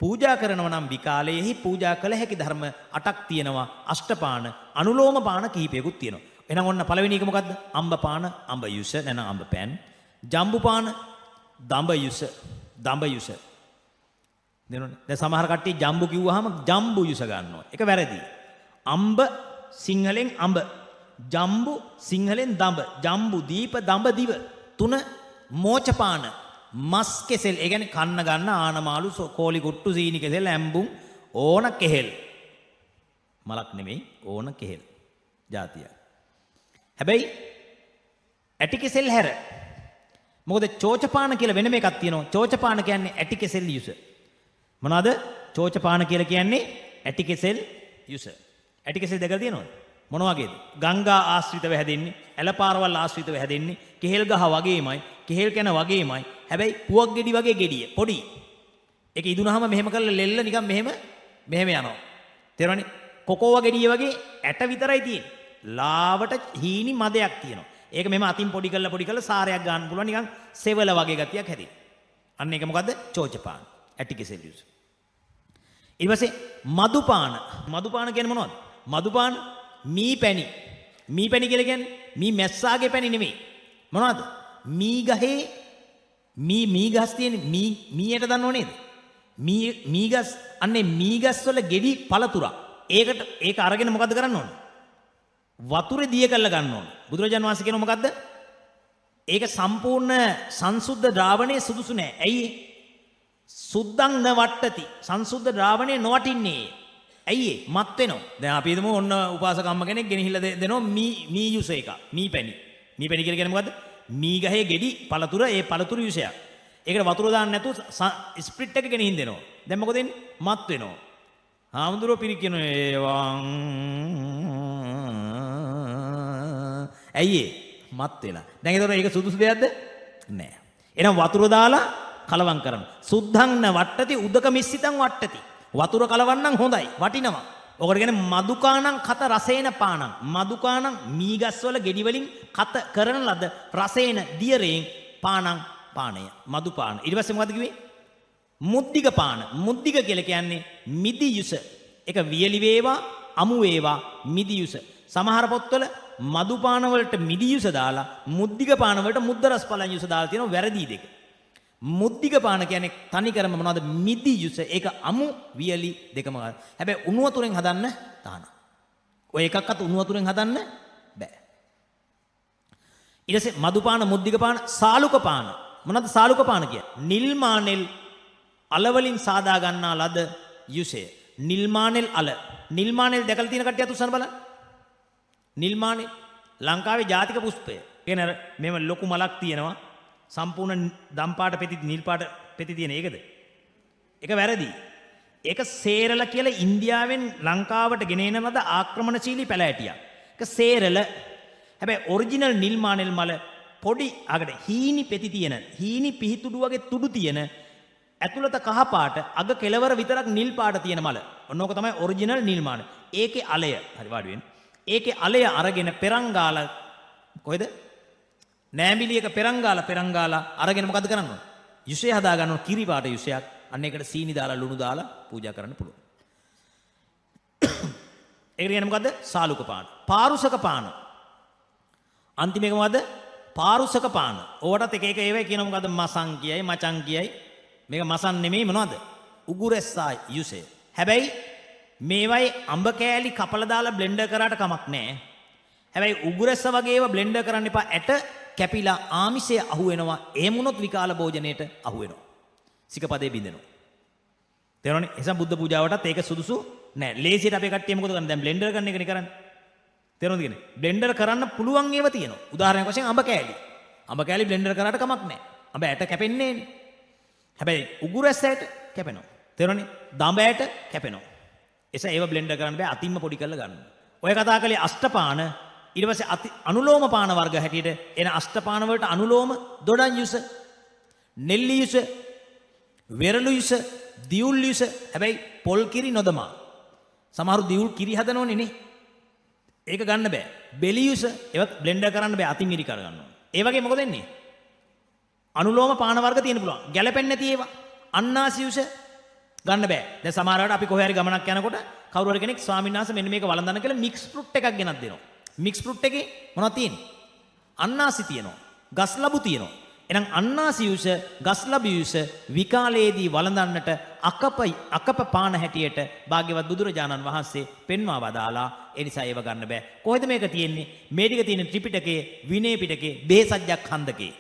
පූජා කරනවා නම් විකාලයේහි පූජා කළ හැකි ධර්ම 8ක් තියෙනවා. අෂ්ටපාන, අනුලෝම පාන කිහිපයකුත් තියෙනවා. එහෙනම් ඔන්න පළවෙනි එක මොකද්ද? අම්බ පාන, අම්බ යුස නැත්නම් අම්බ පෑන්. ජම්බු පාන, දඹ යුස, දඹ යුස. දැන් සමහර කට්ටිය ජම්බු කිව්වහම ජම්බු යුස ගන්නවා. ඒක වැරදි. අම්බ සිංහලෙන් අම්බ, ජම්බු සිංහලෙන් දඹ, ජම්බු දීප දඹ දිව. 3 මෝචපාන, මස් කෙසෙල්. ඒ කියන්නේ කන්න ගන්න ආනමාළු, කෝලි කුට්ටු, සීනි කෙසෙල්, ඇඹුම් ඕන කෙහෙල්. මලක් නෙමෙයි ඕන කෙහෙල්. ජාතිය. හැබැයි ඇටි කෙසෙල් හැර. මොකද චෝචපාන කියලා වෙනම එකක් තියෙනවා. චෝචපාන කියන්නේ ඇටි කෙසෙල් යුස. මොනවාද? චෝචපාන කියලා කියන්නේ ඇටි කෙසෙල් යුස. ඇටි කෙසෙල් දෙකක් තියෙනවද? මොන වගේද? ගංගා ආශ්‍රිතව හැදෙන්නේ, ඇලපාරවල් ආශ්‍රිතව හැදෙන්නේ, කෙහෙල් ගහ වගේමයි, කෙහෙල් කන වගේමයි. හැබැයි පුවක් ගෙඩි වගේ ගෙඩිය පොඩි. ඒක ඉදුණාම මෙහෙම කරලා ලෙල්ල නිකන් මෙහෙම යනවා. තේරෙනවනේ? කොකෝව ගෙඩිය වගේ ඇට විතරයි තියෙන්නේ. ලාවට හීනි මදයක් තියෙනවා. ඒක මෙහෙම අතින් පොඩි කරලා සාරයක් ගන්න පුළුවන් නිකන් සෙවල වගේ ගතියක් හැදෙන්නේ. අන්න ඒක මොකද්ද? චෝචපාන. ඇටි කෙසෙල් යුස. ඊට පස්සේ මදුපාන. මදුපාන කියන්නේ මොනවද? මදුපාන මී පැණි. මී පැණි කියලා කියන්නේ මී මැස්සාගේ පැණි නෙමෙයි. මොනවද? මී ගහේ මී ගස් තියෙන මීයට දන්නව නේද? මී ගස් අන්නේ මී ගස් වල ගෙඩි පළතුරක්. ඒක අරගෙන මොකද්ද කරන්න ඕනේ? වතුරේ දිය කරලා ගන්න ඕනේ. බුදුරජාණන් වහන්සේ කියනවා මොකද්ද? ඒක සම්පූර්ණ සංසුද්ධ ද්‍රාවණයේ සුදුසු නෑ. ඇයි? සුද්ධං න වට්ටති. සංසුද්ධ ද්‍රාවණයේ නොවටින්නේ. ඇයි ඒ? මත් වෙනවා. දැන් අපි හිතමු ඔන්න උපාසකම්ම කෙනෙක් ගෙනහිල්ලා දෙනවා මී යුස එක. මී පැණි. මී පැණි කියලා කියන්නේ මොකද්ද? මී ගහේ ගෙඩි පළතුර, ඒ පළතුරු යුසයක්. ඒකට වතුර දාන්න නැතුව ස්ප්‍රිට් එක ගෙනහින් දෙනවා. දැන් මොකද වෙන්නේ? මත් වෙනවා. හාමුදුරුවෝ පිරිකිනෝ ඒවං. ඇයි ඒ? මත් වෙලා. දැන් ඒතකොට ඒක සුදුසු දෙයක්ද? නෑ. එහෙනම් වතුර දාලා කලවම් කරන්න. සුද්ධං න වට්ටති උදක මිස්සිතං වට්ටති. වතුර කලවන්නම් හොඳයි, වටිනවා. ඔකට කියන්නේ මදුකානං කත රසේන පානං. මදුකානං මීගස් වල ගෙඩි වලින් කත කරන ලද රසේන දියරෙන් පානං පානය. මදුපාන. ඊට පස්සේ මොකද කිව්වේ? මුද්දික පාන. මුද්දික කියලා කියන්නේ මිදි යුස. ඒක වියලි වේවා, අමු වේවා, මිදි යුස. සමහර පොත්වල මදුපාන වලට මිදි යුස දාලා මුද්දික පාන වලට මුද්ද රස පලන් යුස දාලා තියෙනවා. වැරදි දෙක. මුද්දික පාන කියන්නේ තනිකරම මොනවද? මිදි යුස. ඒක අමු වියලි දෙකම. හැබැයි උණු වතුරෙන් හදන්න තාන. ඔය එකක්වත් උණු වතුරෙන් හදන්න බෑ. ඊට පස්සේ මදුපාන, මුද්දික පාන, සාලුක පාන. මොනවද සාලුක පාන කියන්නේ? නිල් මානෙල් අල වලින් සාදා ගන්නා ලද යුසය. නිල් මානෙල් අල. නිල් මානෙල් දැකලා තියෙන කට්ටියත් උස්සන්න බලන්න. නිල් මානෙල් ලංකාවේ ජාතික පුෂ්පය. කියන්නේ මේව ලොකු මලක් තියෙනවා. සම්පූර්ණ දම් පාට පෙති, නිල් පාට පෙති තියෙන ඒකද? ඒක වැරදි. ඒක සේරල කියලා ඉන්දියාවෙන් ලංකාවට ගෙනෙන ලද ආක්‍රමණශීලී පැලෑටියක්. ඒක සේරල. හැබැයි ඔරිජිනල් නිල් මානෙල් මල පොඩි අගට හීනි පෙති තියෙන, හීනි පිහිතුඩු වගේ තුඩු තියෙන, ඇතුළත කහ පාට, අග කෙලවර විතරක් නිල් පාට තියෙන මල. ඔන්නෝක තමයි ඔරිජිනල් නිල් මානෙල්. ඒකේ අලය හරි වාඩි වෙන්න. ඒකේ අලය අරගෙන පෙරංගාල කොහෙද? නෑඹිලියක පෙරංගාලා අරගෙන මොකද කරන්නේ? යුෂය හදා ගන්නවා, කිරි පාට යුෂයක්. අන්න ඒකට සීනි දාලා ලුණු දාලා පූජා කරන්න පුළුවන්. ඒකට කියන්නේ මොකද්ද? සාලුක පාන. පාරුසක පාන. අන්තිම එක මොකද්ද? පාරුසක පාන. ඕවටත් එක ඒවා කියනවා මොකද්ද? මසන් කියයි, මචං කියයි. මේක මසන් නෙමෙයි මොනවද? උගුරැස්සා යුෂය. හැබැයි මේවයි අඹ කෑලි කපලා දාලා බ්ලෙන්ඩර් කරාට කමක් නැහැ. හැබැයි උගුරැස්ස වගේ ඒවා බ්ලෙන්ඩර් කරන්න එපා. ඇට කැපිලා ආමිෂය අහු වෙනවා. එහෙම වුණොත් විකාල භෝජනයේට අහු වෙනවා. සිකපදේ බින්දෙනවා. තේරුණානේ? එසම් බුද්ධ පූජාවටත් ඒක සුදුසු නෑ. ලේසියට අපේ කට්ටිය මොකද කරන්නේ? දැන් බ්ලෙන්ඩර් කරන එකනේ කරන්නේ. තේරුණාද කියන්නේ? බ්ලෙන්ඩර් කරන්න පුළුවන් ඒවා තියෙනවා. උදාහරණයක් වශයෙන් අඹ කෑලි. අඹ කෑලි බ්ලෙන්ඩර් කරාට කමක් නෑ. අඹ ඇට කැපෙන්නේ නෑනේ. හැබැයි උගුරැස්ස ඇට කැපෙනවා. තේරුණානේ? දඹ ඇට කැපෙනවා. එස ඒව බ්ලෙන්ඩර් කරන්න බෑ. අතින්ම පොඩි කරලා ගන්න. ඔය කතා කළේ අෂ්ටපාන. ඊට පස්සේ අනුලෝම පාන වර්ග හැටියට එන අෂ්ටපාන වලට අනුලෝම දොඩම් යුස, නෙල්ලි යුස, වෙරළු යුස, දියුල් යුස. හැබැයි පොල් කිරි නොදමා. සමහරු දියුල් කිරි හදනෝනේ නේ. ඒක ගන්න බෑ. බෙලි යුස ඒවත් බ්ලෙන්ඩර් කරන්න බෑ. අතින් මිරි කර ගන්න ඕනේ. ඒ වගේ මොකද වෙන්නේ? අනුලෝම පාන වර්ග තියෙන්න පුළුවන්. ගැළපෙන්නේ නැති ඒවා. අන්නාසි යුස, ගන්න බෑ. දැන් සමහරවිට අපි කොහේ හරි ගමනක් යනකොට කවුරු හරි කෙනෙක් ස්වාමීන් වහන්සේ මෙන්න මේක වළඳන්න කියලා මික්ස් ෆෘට් එකක් ගෙනත් දෙනවා. මික්ස් ෆෘට් එකේ මොනවද තියෙන්නේ? අන්නාසි තියෙනවා. ගස් ලබු තියෙනවා. එහෙනම් අන්නාසි යුස, ගස් ලබු යුස විකාලයේදී වළඳන්නට අකප පාන හැටියට භාග්‍යවත් බුදුරජාණන් වහන්සේ පෙන්වා වදාලා. ඒ නිසා ඒව ගන්න බෑ. කොහෙද මේක තියෙන්නේ? මේ ටික තියෙන ත්‍රිපිටකයේ, විනය පිටකයේ, බේසජ්ජක් හන්දකේ.